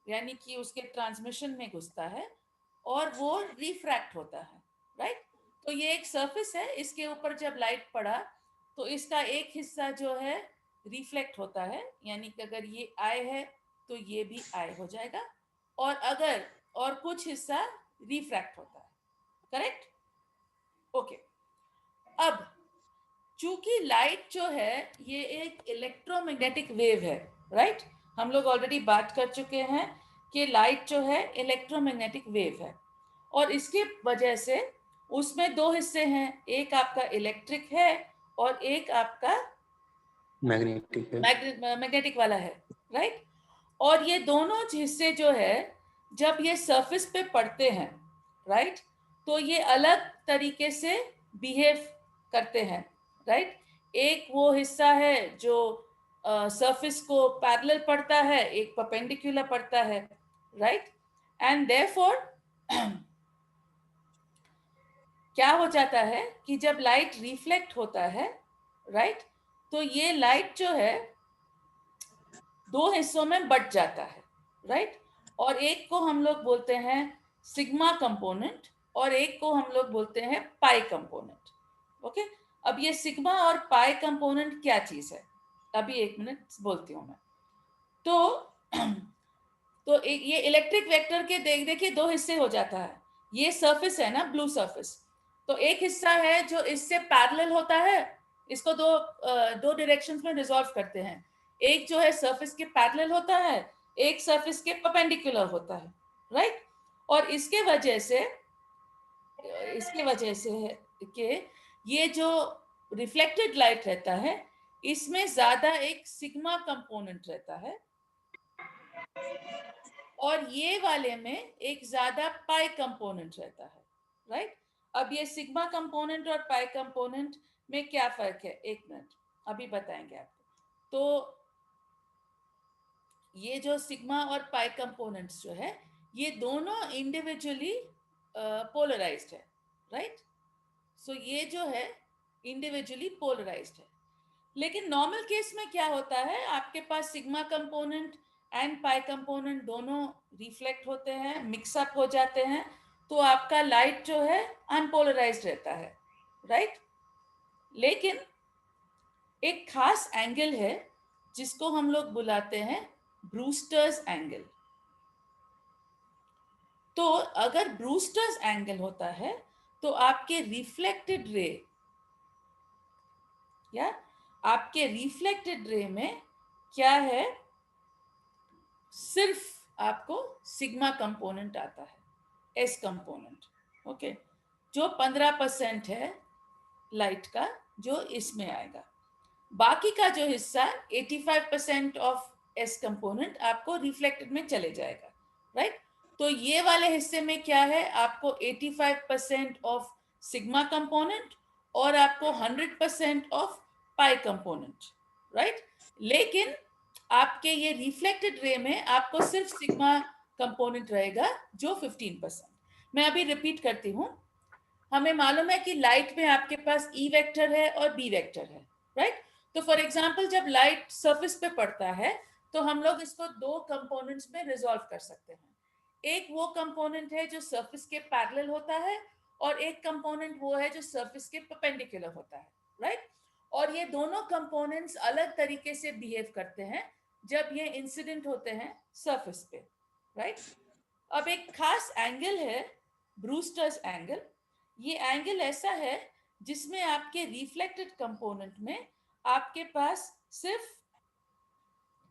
यानी कि उसके ट्रांसमिशन में घुसता है और वो रिफ्रैक्ट होता है, राइट? तो ये एक सरफेस है, इसके ऊपर जब लाइट पड़ा तो इसका एक हिस्सा जो है रिफ्लेक्ट होता है, यानी कि अगर ये आई है तो ये भी आई हो जाएगा, और अगर और कुछ हिस्सा रिफ्रैक्ट होता है, करेक्ट? ओके। अब चूंकि लाइट जो है ये एक इलेक्ट्रोमैग्नेटिक वेव है, राइट? हम लोग ऑलरेडी बात कर चुके हैं कि लाइट जो है इलेक्ट्रोमैग्नेटिक वेव है, और इसकी वजह से उसमें दो हिस्से हैं, एक आपका इलेक्ट्रिक है और एक आपका मैग्नेटिक है, मैग्नेटिक वाला है, राइट? और ये दोनों हिस्से जो है जब ये सरफेस पे पड़ते हैं, राइट, तो ये अलग तरीके से बिहेव करते हैं, राइट? एक वो हिस्सा है जो सरफेस को पैरेलल पड़ता है, एक परपेंडिकुलर पड़ता है, राइट? एंड देयरफॉर क्या हो जाता है कि जब लाइट रिफ्लेक्ट होता है, राइट, तो ये लाइट जो है दो हिस्सों में बट जाता है, राइट? और एक को हम लोग बोलते हैं सिग्मा कंपोनेंट और एक को हम लोग बोलते हैं पाई कंपोनेंट, ओके? अब ये सिग्मा और पाई कंपोनेंट क्या चीज है, अभी एक मिनट बोलती हूँ मैं। तो ये इलेक्ट्रिक वेक्टर के देखिए दो हिस्से हो जाता है, ये सरफेस है ना, ब्लू सरफेस, तो एक हिस्सा है जो इससे पैरेलल होता है, इसको दो डायरेक्शंस में रिजॉल्व करते हैं, एक जो है सरफेस के पैरेलल होता है, एक सरफेस के परपेंडिकुलर होता है, राइट? और इसके वजह से है कि ये जो रिफ्लेक्टेड लाइट रहता है इसमें ज्यादा एक सिग्मा कंपोनेंट रहता है, और ये वाले में एक ज्यादा पाई कंपोनेंट रहता है, राइट? अब ये सिग्मा कंपोनेंट और पाई कंपोनेंट में क्या फर्क है, एक मिनट अभी बताएंगे आपको। तो ये जो सिग्मा और पाई कंपोनेंट्स जो है ये दोनों इंडिविजुअली पोलराइज्ड है, राइट? सो ये जो है इंडिविजुअली पोलराइज्ड है। लेकिन नॉर्मल केस में क्या होता है, आपके पास sigma component and pi component दोनों रिफ्लेक्ट होते हैं, मिक्सअप हो जाते हैं, तो आपका लाइट जो है अनपोलराइज्ड रहता है, राइट? लेकिन एक खास एंगल है जिसको हम लोग बुलाते हैं ब्रूस्टर्स एंगल। तो अगर ब्रूस्टर्स एंगल होता है तो आपके रिफ्लेक्टेड रे या आपके रिफ्लेक्टेड रे में क्या है, सिर्फ आपको सिग्मा कंपोनेंट आता है, एस कंपोनेंट, ओके, जो 15% है लाइट का, जो इसमें आएगा। बाकी का जो हिस्सा 85% ऑफ एस कंपोनेंट आपको रिफ्लेक्टेड में चले जाएगा, राइट? तो ये वाले हिस्से में क्या है, आपको 85% ऑफ सिग्मा कंपोनेंट और आपको 100% ऑफ पाई कंपोनेंट, राइट? लेकिन आपके ये रिफ्लेक्टेड रे में आपको सिर्फ सिग्मा कंपोनेंट रहेगा जो 15%। मैं अभी रिपीट करती हूँ। हमें मालूम है कि लाइट में आपके पास ई वेक्टर है और बी वेक्टर है, राइट? तो फॉर एग्जांपल जब लाइट सरफेस पे पड़ता है तो हम लोग इसको दो कंपोनेंट्स में रिजॉल्व कर सकते हैं। एक वो कंपोनेंट है जो सरफेस के पैरेलल होता है और एक कंपोनेंट वो है जो सरफेस के परपेंडिकुलर होता है, राइट? और ये दोनों कंपोनेंट्स अलग तरीके से बिहेव करते हैं जब ये इंसिडेंट होते हैं सरफेस पे, राइट? अब एक खास एंगल है ब्रूस्टर्स एंगल। ये एंगल ऐसा है जिसमें आपके रिफ्लेक्टेड कंपोनेंट में आपके पास सिर्फ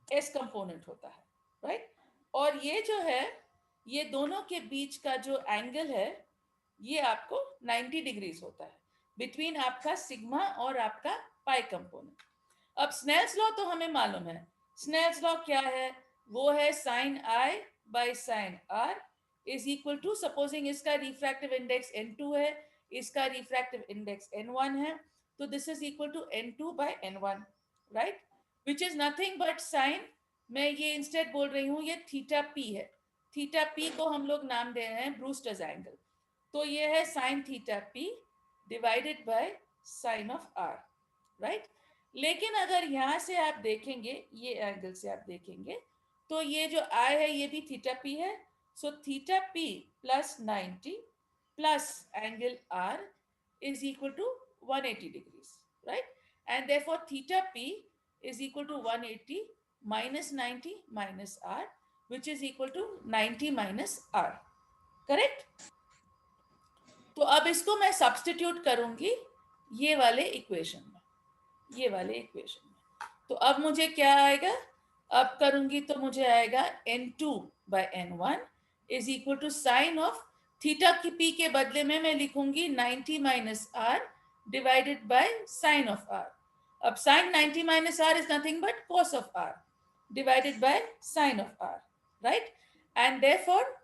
एस कंपोनेंट होता है, राइट? और ये जो है, ये दोनों के बीच का जो एंगल है ये आपको 90 डिग्रीज होता है बिटवीन आपका सिग्मा और आपका पाई कंपोनेंट। अब स्नेल्स लॉ तो हमें मालूम है। स्नेल्स लॉ क्या है, वो है sine I by sine R is equal to, supposing इसका रिफ्रैक्टिव इंडेक्स n2 है, इसका रिफ्रैक्टिव इंडेक्स n1 है, तो this is equal to n2 by n1, right? Which is nothing but sine, मैं ये इंस्टेड बोल रही हूँ, ये थीटा पी है। थीटा पी को हम लोग नाम दे रहे हैं ब्रूस्टर्स एंगल। तो ये है sine theta P divided by sine of R, right? लेकिन अगर यहाँ से आप देखेंगे, ये एंगल से आप देखेंगे, तो ये जो आई है ये भी थीटा पी है। So theta P plus 90 plus angle R is equal to 180 degrees, right? And therefore theta p is equal to 180 minus 90 minus r, which is equal to 90 minus r, correct? तो अब इसको मैं substitute करूंगी ये वाले equation में, ये वाले इक्वेशन में। तो अब मुझे क्या आएगा, अब करूंगी तो मुझे आएगा n2 by n1 is equal to sine of theta की p के बदले में मैं लिखूंगी 90 minus r divided by sine of r। अब sine 90 minus r is nothing but cos of r divided by sine of r, right? And therefore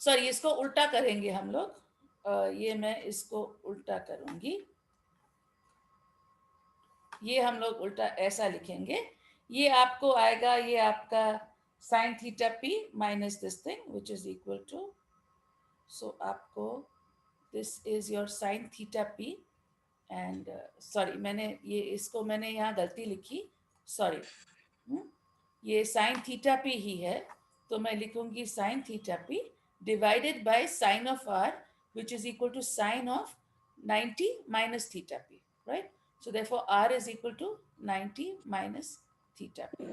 sorry, इसको उल्टा करेंगे हम लोग, ये मैं इसको उल्टा करूंगी, ये हम लोग उल्टा ऐसा लिखेंगे, ये आपको आएगा, ये आपका sine theta P minus this thing which is equal to, so आपको this is your sine theta P and sorry, मैंने ये इसको मैंने यहाँ गलती लिखी, सॉरी, ये साइन थीटा पी ही है, तो मैं लिखूंगी sine theta P divided by sine of R which is equal to sine of 90 minus theta p, right? So therefore r is equal to 90 minus theta p.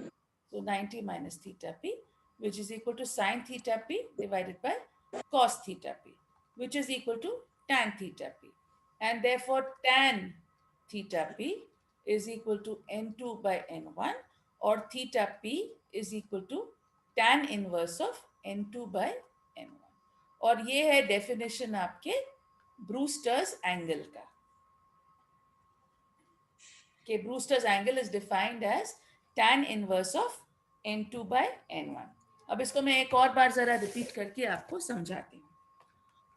So 90 minus theta p, which is equal to sin theta p divided by cos theta p, which is equal to tan theta p. And therefore tan theta p is equal to n2 by n1, or theta p is equal to tan inverse of n2 by n1. और ये है definition आपके Brewster's angle का, कि Brewster's angle is defined as tan inverse of N2 by N1। अब इसको मैं एक और बार जरा रिपीट करके आपको समझाती हूँ।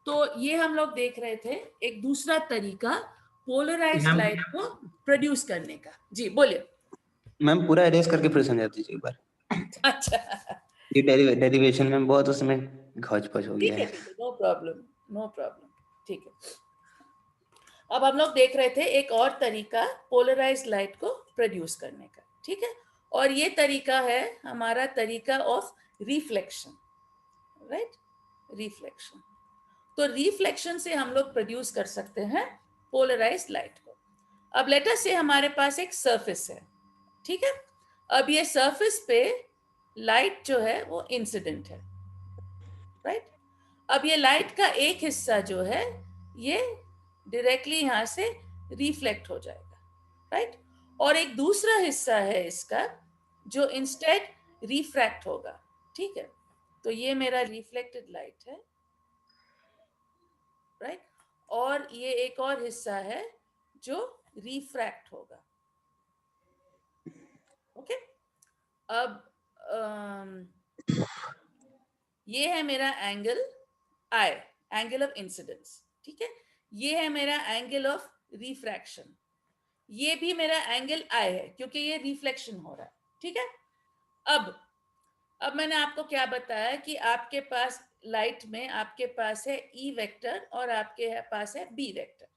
तो ये हम लोग देख रहे थे एक दूसरा तरीका पोलराइज्ड लाइट को प्रोड्यूस करने का। जी बोलिए। मैम पूरा इरेज करके फिर समझा दीजिए एक बार। अच्छा ये डेरिवेशन में बहुत उसमें घोच-पोच हो गया है। ठीक है, नो प्रॉब्लम, ठीक है। अब हम लोग देख रहे थे एक और तरीका पोलराइज्ड लाइट को प्रोड्यूस करने का, ठीक है। और ये तरीका है हमारा तरीका ऑफ रिफ्लेक्शन, राइट, रिफ्लेक्शन। तो रिफ्लेक्शन से हम लोग प्रोड्यूस कर सकते हैं पोलराइज्ड लाइट को। अब लेट अस से हमारे पास एक सरफेस है, ठीक है। अब ये सरफेस पे लाइट जो है वो इंसिडेंट है, राइट। अब ये लाइट का एक हिस्सा जो है ये डायरेक्टली यहां से रिफ्लेक्ट हो जाएगा, राइट। और एक दूसरा हिस्सा है इसका जो इंस्टेड रिफ्रैक्ट होगा, ठीक है। तो ये मेरा रिफ्लेक्टेड लाइट है, राइट। और ये एक और हिस्सा है जो रिफ्रैक्ट होगा, ओके। अब ये है मेरा angle I, angle of incidence, ठीक है। ये है मेरा एंगल ऑफ रिफ्रैक्शन, ये भी मेरा एंगल आई है क्योंकि ये रिफ्लेक्शन हो रहा है, ठीक है। अब मैंने आपको क्या बताया कि आपके पास लाइट में आपके पास है ई वेक्टर और आपके पास है बी वेक्टर।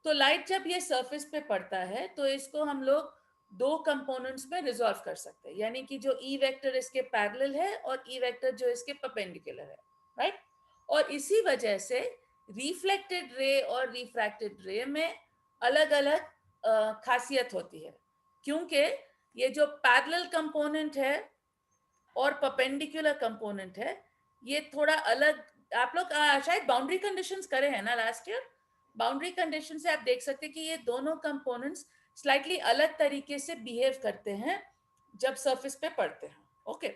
तो लाइट जब ये सरफेस पे पड़ता है तो इसको हम लोग दो कंपोनेंट्स में रिजॉल्व कर सकते हैं, यानी कि जो ई वेक्टर इसके पैरेलल है और ई वेक्टर जो इसके परपेंडिकुलर है, राइट। और इसी वजह से रिफ्लेक्टेड रे और रिफ्रैक्टेड रे में अलग अलग खासियत होती है, क्योंकि ये जो पैरेलल कंपोनेंट है और परपेंडिकुलर कंपोनेंट है ये थोड़ा अलग। आप लोग शायद बाउंड्री कंडीशंस करे हैं ना लास्ट ईयर। बाउंड्री कंडीशन से आप देख सकते हैं कि ये दोनों कंपोनेंट्स स्लाइटली अलग तरीके से बिहेव करते हैं जब सरफेस पे पड़ते हैं, ओके।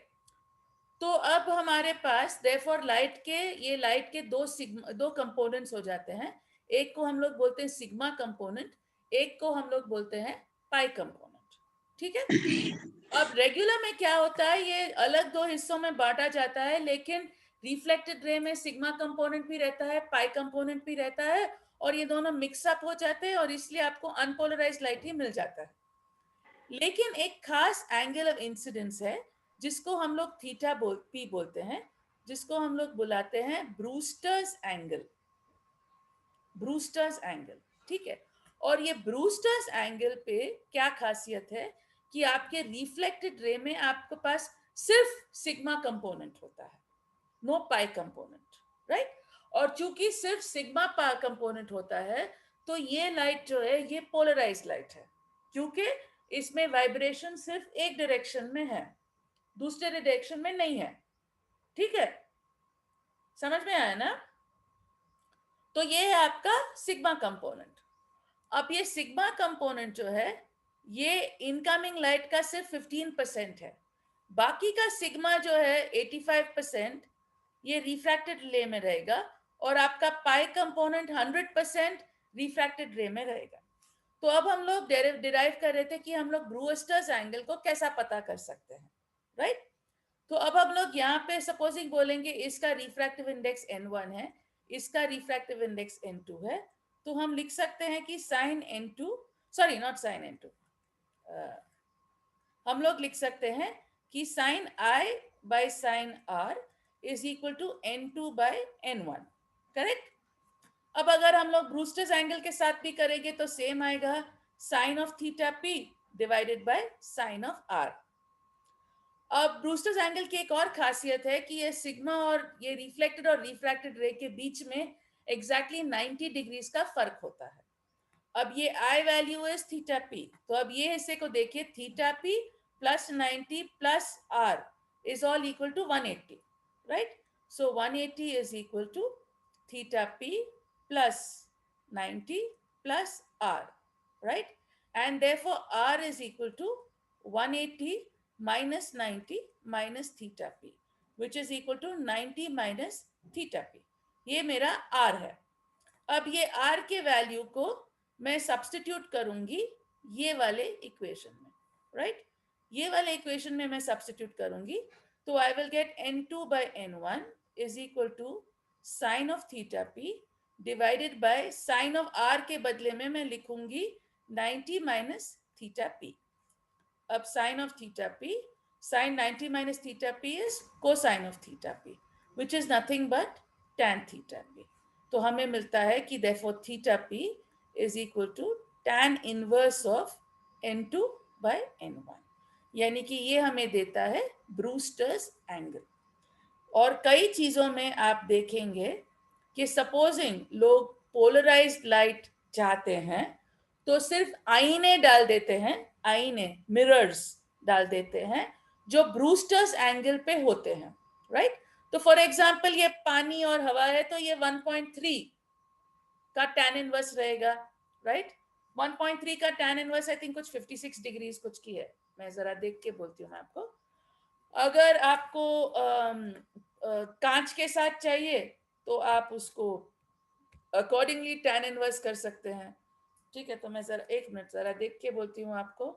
तो अब हमारे पास देयरफॉर लाइट के दो कंपोनेंट्स हो जाते हैं। एक को हम लोग बोलते हैं सिग्मा कंपोनेंट, एक को हम लोग बोलते हैं पाई कंपोनेंट, ठीक है। अब रेगुलर में क्या होता है, ये अलग दो हिस्सों में बांटा जाता है, लेकिन रिफ्लेक्टेड रे में सिग्मा कंपोनेंट भी रहता है, पाई कंपोनेंट भी रहता है, और ये दोनों मिक्सअप हो जाते हैं और इसलिए आपको अनपोलराइज्ड लाइट ही मिल जाता है। लेकिन एक खास एंगल ऑफ इंसिडेंस है जिसको हम लोग थीटा पी बोलते हैं, जिसको हम लोग बुलाते हैं ब्रूस्टर्स एंगल, ब्रूस्टर्स एंगल, ठीक है। और ये ब्रूस्टर्स एंगल पे क्या खासियत है कि आपके रिफ्लेक्टेड रे में आपके पास सिर्फ सिग्मा कंपोनेंट होता है, नो पाई कंपोनेंट, राइट। और चूंकि सिर्फ सिग्मा पाई कंपोनेंट होता है तो ये लाइट जो है ये पोलराइज्ड लाइट है, क्योंकि इसमें वाइब्रेशन सिर्फ एक डायरेक्शन में है, दूसरे डायरेक्शन में नहीं है, ठीक है। समझ में आया ना। तो ये है आपका सिग्मा कंपोनेंट। अब ये सिग्मा कंपोनेंट जो है ये इनकमिंग लाइट का सिर्फ 15% है, बाकी का सिग्मा जो है 85% ये रिफ्रैक्टेड रे में रहेगा, और आपका पाई कंपोनेंट 100% रिफ्रैक्टेड रे में रहेगा। तो अब हम लोग डिराइव कर रहे थे कि हम लोग ब्रूस्टर्स एंगल को कैसा पता कर सकते हैं, राइट। तो अब हम लोग यहाँ पे सपोजिंग बोलेंगे इसका रिफ्रैक्टिव इंडेक्स n1 है, इसका रिफ्रैक्टिव इंडेक्स n2 है, तो हम लिख सकते हैं कि sign n2, sorry not sign n2, हम लोग लिख सकते हैं कि sine i by sine r is equal to n2 by n1, correct. अब अगर हम लोग ब्रूस्टर्स एंगल के साथ भी करेंगे तो सेम आएगा, sine of theta p divided by sine of r। अब ब्रूस्टर्स एंगल की एक और खासियत है कि ये सिग्मा और ये रिफ्लेक्टेड और रिफ्रैक्टेड रे के बीच में एग्जैक्टली 90 डिग्रीज का फर्क होता है। अब ये I value is theta P, तो अब ये हिस्से को देखिए, theta P plus 90 plus R is all equal to 180, right. So 180 is equal to theta P plus 90 plus R, right. And therefore R is equal to 180 minus 90 minus theta p, which is equal to 90 minus theta p। ये मेरा r है। अब ये r के value को मैं substitute करूंगी ये वाले इक्वेशन में, राइट। ये वाले इक्वेशन में मैं सब्स्टिट्यूट करूंगी तो I will get n2 by n1 is equal to sine of theta p divided by sine of r के बदले में मैं लिखूंगी 90 माइनस थीटा p. अब sine of theta p, sine 90 minus theta p is cosine of theta p which is nothing but tan theta p. तो हमें मिलता है कि therefore theta p is equal to tan inverse of n2 by n1, यानी कि ये हमें देता है ब्रूस्टर्स एंगल. और कई चीजों में आप देखेंगे कि सपोजिंग लोग पोलराइज्ड लाइट चाहते हैं तो सिर्फ आईने डाल देते हैं, आईने मिरर्स डाल देते हैं जो ब्रूस्टर्स एंगल पे होते हैं, राइट? तो फॉर एग्जांपल ये पानी और हवा है तो ये 1.3 का tan इनवर्स रहेगा, राइट? 1.3 का tan इनवर्स आई थिंक कुछ 56 डिग्रीज कुछ की है, मैं जरा देख के बोलती हूँ आपको. अगर आपको कांच के साथ चाहिए तो आप उसको अकॉर्डिंगली tan इनवर्स कर सकते हैं, ठीक है? तो मैं जरा एक मिनट जरा देख के बोलती हूँ आपको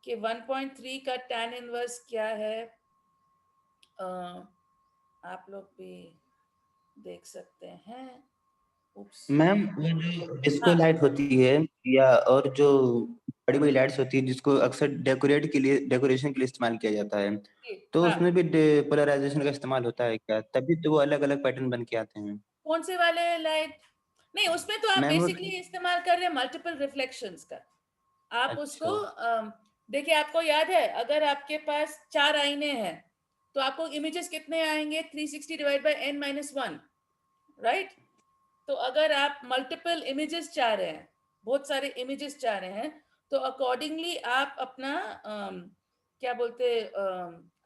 कि 1.3 का tan इनवर्स क्या है. आप लोग भी देख सकते हैं. मैम वो जो डिस्को हाँ. लाइट होती है या और जो बड़ी बड़ी लाइट्स होती है जिसको अक्सर डेकोरेशन के लिए इस्तेमाल किया जाता है, तो हाँ. उसमें भी पोलराइजेशन का इस्तेमाल होता है क्या? तभी तो वो अलग अलग पैटर्न बन के आते हैं. कौन से वाले लाइट? नहीं, उसमें तो आप मैम वो बेसिकली इस्तेमाल कर रहे हैं मल्टीपल रिफ्लेक्शंस का. आप उसको अच्छा. देखिए, आपको याद है अगर आपके पास 4 आईने हैं तो आपको इमेजेस कितने आएंगे? 360 डिवाइड बाय n-1, राइट? तो अगर आप मल्टीपल इमेजेस चाह रहे हैं, बहुत सारे इमेजेस चाह रहे हैं, तो अकॉर्डिंगली आप अपना क्या बोलते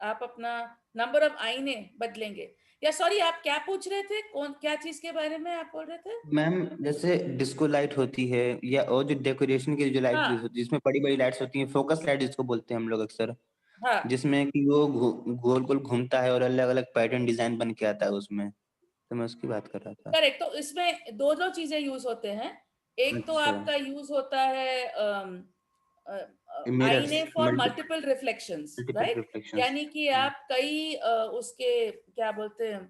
आप अपना नंबर ऑफ आईने बदलेंगे. या सॉरी, आप क्या पूछ रहे थे? कौन क्या चीज के बारे में आप बोल रहे थे? मैम जैसे डिस्को लाइट होती है या और जो डेकोरेशन की जो लाइट हाँ. होती है जिसमें बड़ी बड़ी लाइट्स होती हैं, फोकस लाइट जिसको बोलते हैं हम लोग अक्सर, हाँ, जिसमें कि वो गोल गोल घूमता है और अलग अलग पैटर्न डिजाइन बन के आता है उसमें, तो मैं उसकी बात कर रहा था. करेक्ट. तो इसमें दो दो चीजें यूज होते हैं. एक तो अच्छा. आपका यूज होता है मिरर्स, आईने for multiple reflections, multiple right? Reflections. यानी कि आप कई उसके क्या बोलते हैं,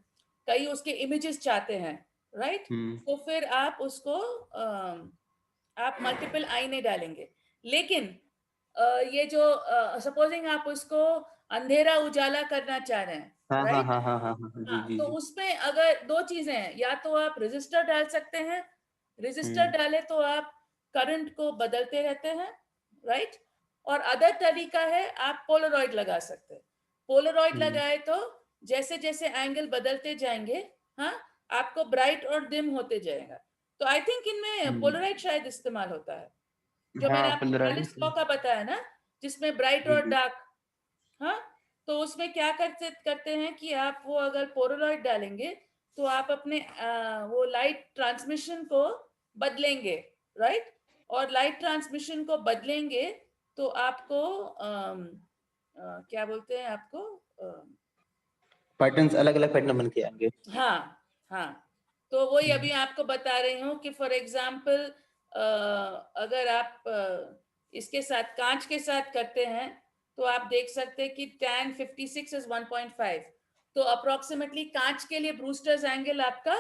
कई उसके इमेजेस चाहते हैं, राइट? तो फिर आप उसको आप मल्टीपल आईने डालेंगे. लेकिन ये जो सपोजिंग आप उसको अंधेरा उजाला करना चाह रहे हैं, हाँ हाँ राइट? हाँ हाँ हाँ हाँ, जी हाँ, जी तो जी. उसमें अगर दो चीजें हैं, या तो आप रेजिस्टर डाल सकते हैं, रेजिस्टर डाले तो आप करंट को बदलते रहते हैं, राइट? और अदर तरीका है आप पोलरॉइड लगा सकते हैं. पोलरॉइड लगाए तो जैसे जैसे एंगल बदलते जाएंगे, हाँ, आपको ब्राइट और डिम होते जाएगा. तो आई थिंक इनमें पोलरॉइड शायद इस्तेमाल होता है, जो मैंने हाँ आपको पोलराइज. मैलिस लॉ का बताया ना, जिसमें ब्राइट जी और जी. डार्क. हाँ, तो उसमें क्या करते हैं कि आप वो अगर पोलरॉइड डालेंगे तो आप अपने वो लाइट ट्रांसमिशन को बदलेंगे, राइट? और लाइट ट्रांसमिशन को बदलेंगे तो आपको क्या बोलते हैं आपको पैटर्न्स अलग अलग पैटर्न बन के आएंगे. हाँ. हाँ, तो वही अभी आपको बता रही हूँ कि फॉर एग्जाम्पल अगर आप इसके साथ कांच के साथ करते हैं तो आप देख सकते हैं कि tan 56 is 1.5. तो अप्रोक्सीमेटली कांच के लिए ब्रूस्टर्स एंगल आपका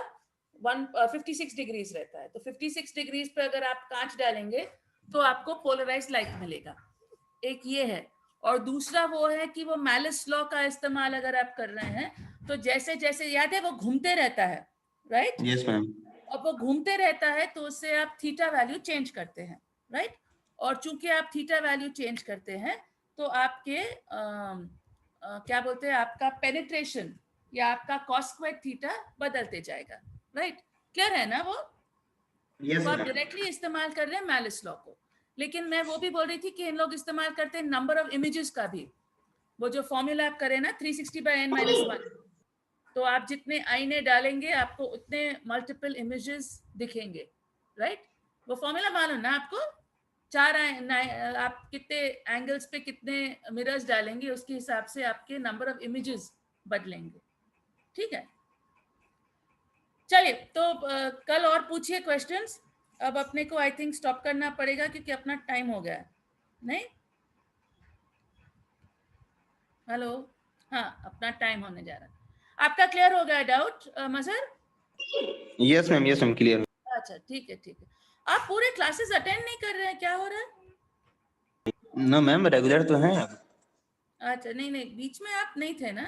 56 डिग्रीज रहता है. तो 56 डिग्रीज पे अगर आप कांच डालेंगे तो आपको पोलराइज्ड लाइट मिलेगा. एक ये है. और दूसरा वो है कि वो मैलिस लॉ का इस्तेमाल अगर आप कर रहे हैं तो जैसे जैसे याद है वो घूमते रहता है, राइट? Yes ma'am. अब वो घूमते रहता है तो उससे आप थीटा वैल्यू चेंज करते हैं, राइट? और चूंकि आप थीटा वैल्यू चेंज करते हैं तो आपके क्या बोलते हैं, आपका पेनिट्रेशन या आपका कॉस स्क्वायर थीटा बदलते जाएगा, राइट? क्लियर है ना वो? यस तो आप मैम. डायरेक्टली इस्तेमाल कर रहे हैं मैलिस लॉ को. लेकिन मैं वो भी बोल रही थी कि इन लोग इस्तेमाल करते हैं नंबर ऑफ इमेजेस का भी. वो जो फॉर्मूला आप करें ना 360 by n-1, तो आप जितने आईने डालेंगे आपको उतने मल्टीपल इमेजेस दिखेंगे, राइट? वो फॉर्मूला मालूम ना आपको? आप कितने एंगल्स पे कितने मिरर्स डालेंगे उसके हिसाब से आपके नंबर ऑफ इमेजेस बदलेंगे, ठीक है? चलिए, तो कल और पूछिए क्वेश्चंस. अब अपने को आई थिंक स्टॉप करना पड़ेगा क्योंकि अपना टाइम हो गया है. नहीं? हेलो, हाँ अपना टाइम होने जा रहा है। आपका क्लियर हो गया doubt Mazhar? Yes ma'am clear. अच्छा ठीक है ठीक है। आप पूरे क्लासेस अटेंड नहीं कर रहे हैं, क्या हो रहा है? नो मैम रेगुलर तो हैं। अच्छा नहीं नहीं, बीच में आप नहीं थे ना?